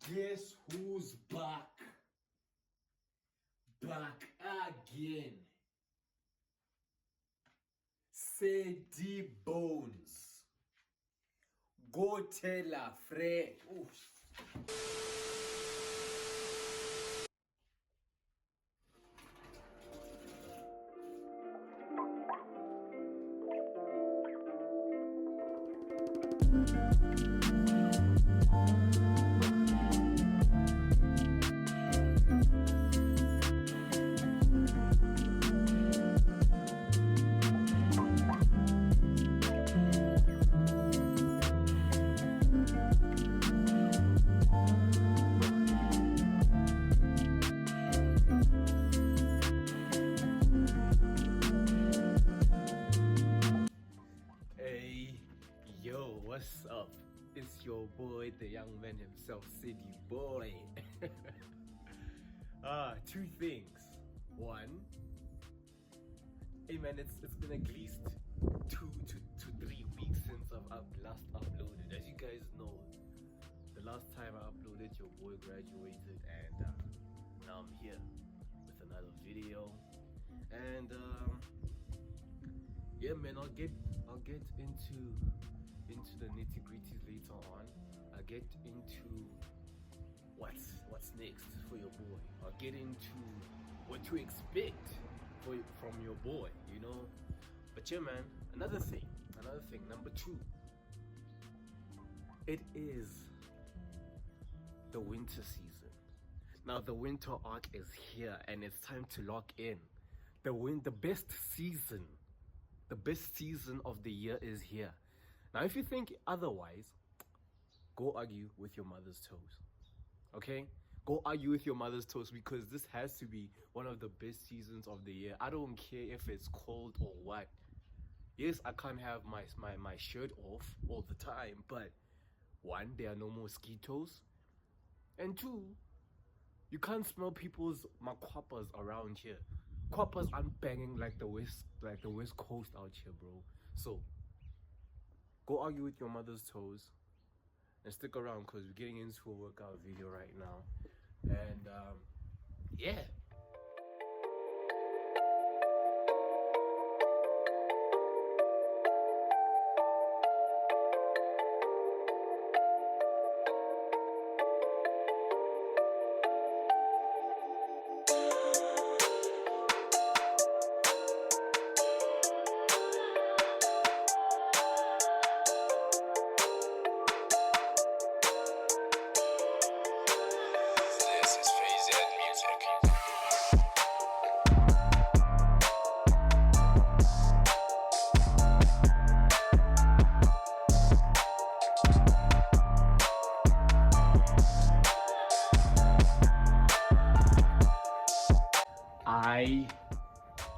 Guess who's back? Back again. Sadie Bones. Go tell a friend. Oof. Hey, yo, what's up? It's your boy, the young man himself, City Boy. Two things. One, hey man, it's been at least 2 to 3 weeks since I've last uploaded. As you guys know, the last time I uploaded, your boy graduated, and now I'm here with another video. And yeah, man, I'll get into the nitty-gritties later on. I'll get into what's next for your boy. I'll get into what to expect from your boy, you know. But yeah, man, another thing, number two. It is the winter season. Now the winter arc is here, and it's time to lock in. The best season of the year is here. Now, if you think otherwise, go argue with your mother's toes. Okay? Go argue with your mother's toes, because this has to be one of the best seasons of the year. I don't care if it's cold or what. Yes, I can't have my shirt off all the time, but one, there are no mosquitoes, and two, you can't smell people's makwapas around here. Kwapas aren't banging like the west coast out here, bro. So go argue with your mother's toes and stick around, because we're getting into a workout video right now. And yeah. I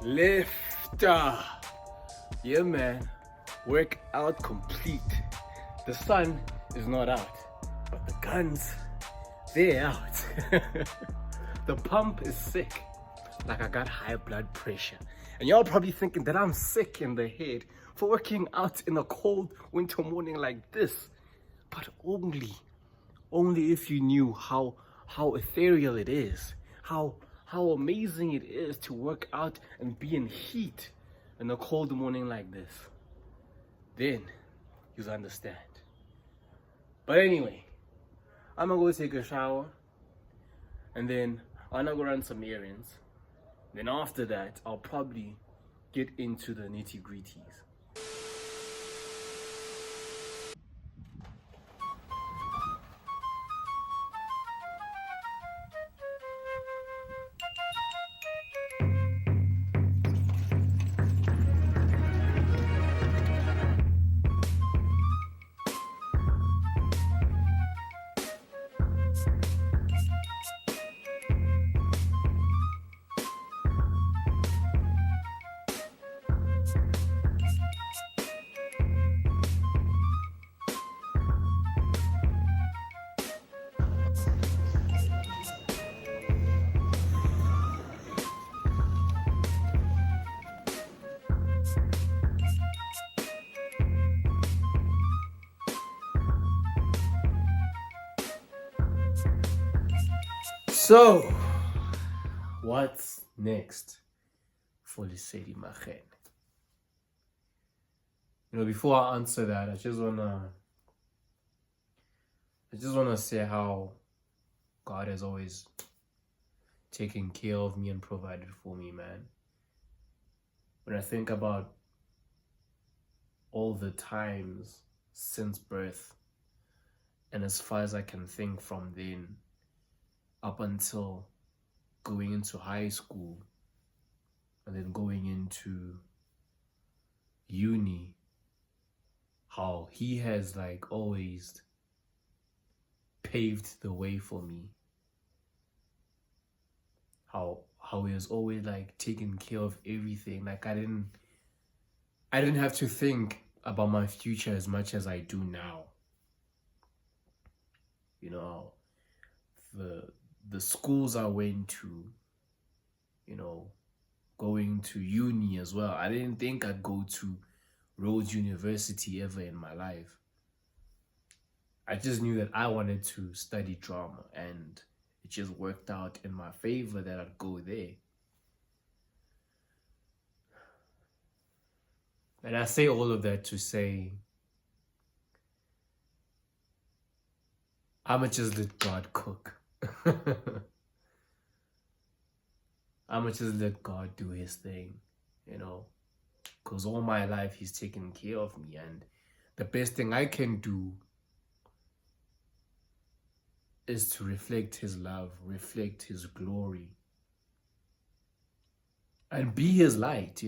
lift. Yeah, man. Workout complete. The sun is not out, but the guns, they're out. The pump is sick. Like I got high blood pressure. And y'all probably thinking that I'm sick in the head for working out in a cold winter morning like this. But only if you knew how ethereal it is. How amazing it is to work out and be in heat in a cold morning like this. Then you'll understand. But anyway, I'm gonna go take a shower, and then I'm gonna go run some errands. Then after that, I'll probably get into the nitty-gritties. So, what's next for Lisedi Machen? Before I answer that, I just wanna say how God has always taken care of me and provided for me, man. When I think about all the times since birth, and as far as I can think from then up until going into high school and then going into uni, how he has like always paved the way for me. How he has always like taken care of everything. Like I didn't have to think about my future as much as I do now. The schools I went to, going to uni as well. I didn't think I'd go to Rhodes University ever in my life. I just knew that I wanted to study drama, and it just worked out in my favor that I'd go there. And I say all of that to say, I'ma just let God cook. I'ma just let God do his thing, because all my life he's taken care of me, and the best thing I can do is to reflect his love, reflect his glory, and be his light,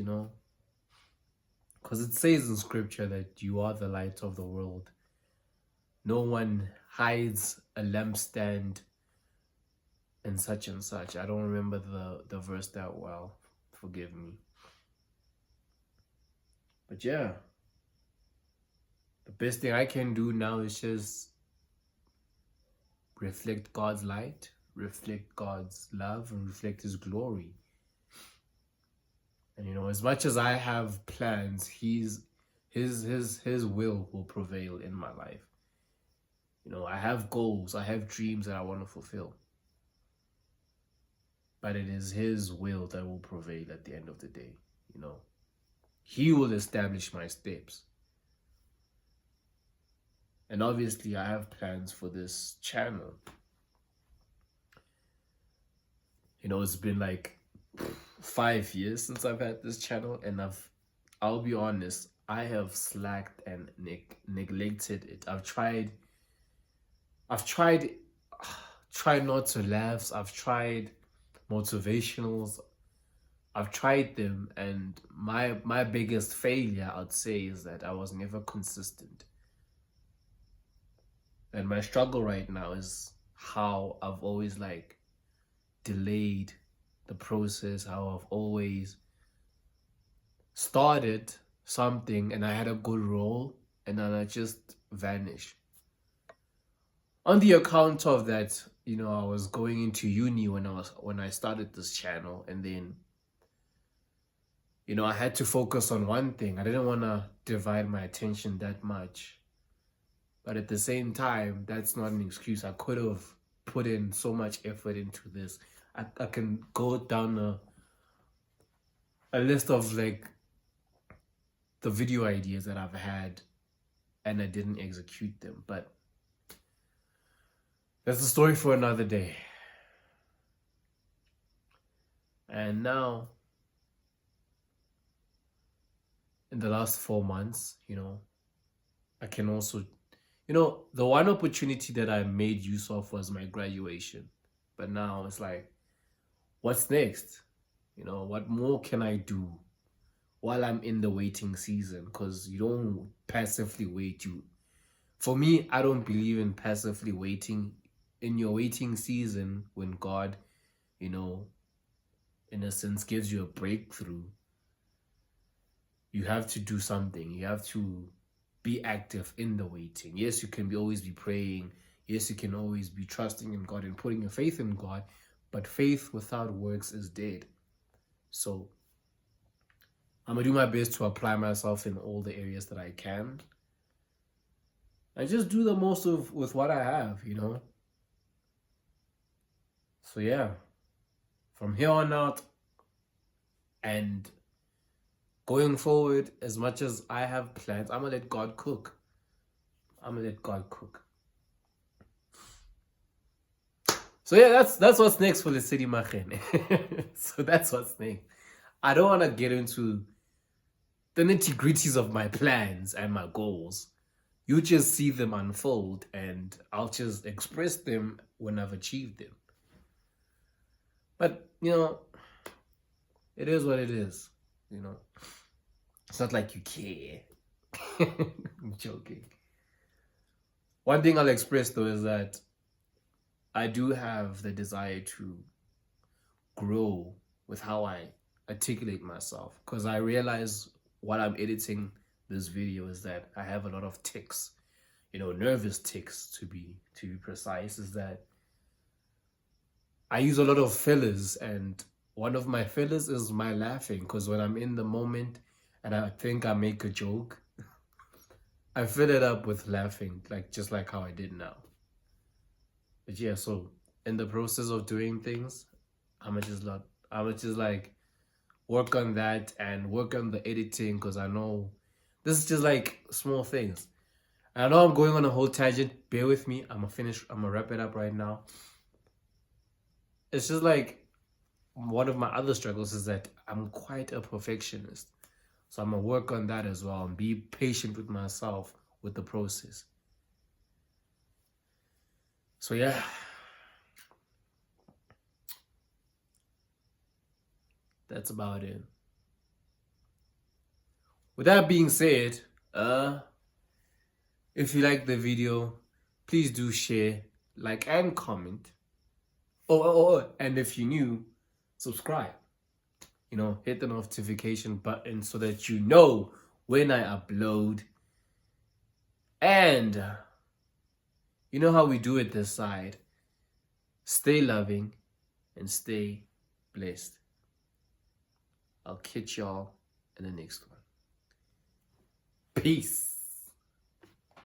because it says in scripture that you are the light of the world. No one hides a lampstand and such and such. I don't remember the verse that well. Forgive me. But yeah, the best thing I can do now is just reflect God's light, reflect God's love, and reflect his glory. And as much as I have plans, his will prevail in my life. I have goals, I have dreams that I want to fulfill. But it is his will that will prevail at the end of the day, He will establish my steps. And obviously I have plans for this channel. It's been like 5 years since I've had this channel, and I'll be honest, I have slacked and neglected it. I've tried not to laugh. I've tried motivationals. I've tried them, and my biggest failure, I'd say, is that I was never consistent. And my struggle right now is how I've always delayed the process, how I've always started something and I had a good role and then I just vanished. On the account of that, I was going into uni when I started this channel, and then I had to focus on one thing. I didn't want to divide my attention that much. But at the same time, that's not an excuse. I could have put in so much effort into this. I can go down a list of the video ideas that I've had and I didn't execute them. But that's a story for another day. And now, in the last 4 months, I can also, the one opportunity that I made use of was my graduation. But now it's what's next? What more can I do while I'm in the waiting season? Because you don't passively wait. For me, I don't believe in passively waiting. In your waiting season, when God, in a sense, gives you a breakthrough, you have to do something. You have to be active in the waiting. Yes, you can always be praying. Yes, you can always be trusting in God and putting your faith in God. But faith without works is dead. So I'm going to do my best to apply myself in all the areas that I can. And just do the most with what I have, So yeah, from here on out and going forward, as much as I have plans, I'm gonna let God cook. So yeah, that's what's next for the city Machen. So that's what's next. I don't want to get into the nitty-gritties of my plans and my goals. You just see them unfold and I'll just express them when I've achieved them. But, it is what it is, It's not like you care. I'm joking. One thing I'll express though is that I do have the desire to grow with how I articulate myself, because I realize while I'm editing this video is that I have a lot of tics, nervous tics to be precise, is that I use a lot of fillers, and one of my fillers is my laughing, because when I'm in the moment and I think I make a joke, I fill it up with laughing, just like how I did now. But yeah, so in the process of doing things, I'ma just like work on that and work on the editing, because I know this is just like small things. And I know I'm going on a whole tangent. Bear with me. I'm gonna wrap it up right now. It's just like one of my other struggles is that I'm quite a perfectionist. So I'm gonna work on that as well and be patient with myself with the process. So yeah. That's about it. With that being said, if you like the video, please do share, like, and comment. And if you're new, subscribe. Hit the notification button so that you know when I upload. And you know how we do it this side. Stay loving and stay blessed. I'll catch y'all in the next one. Peace.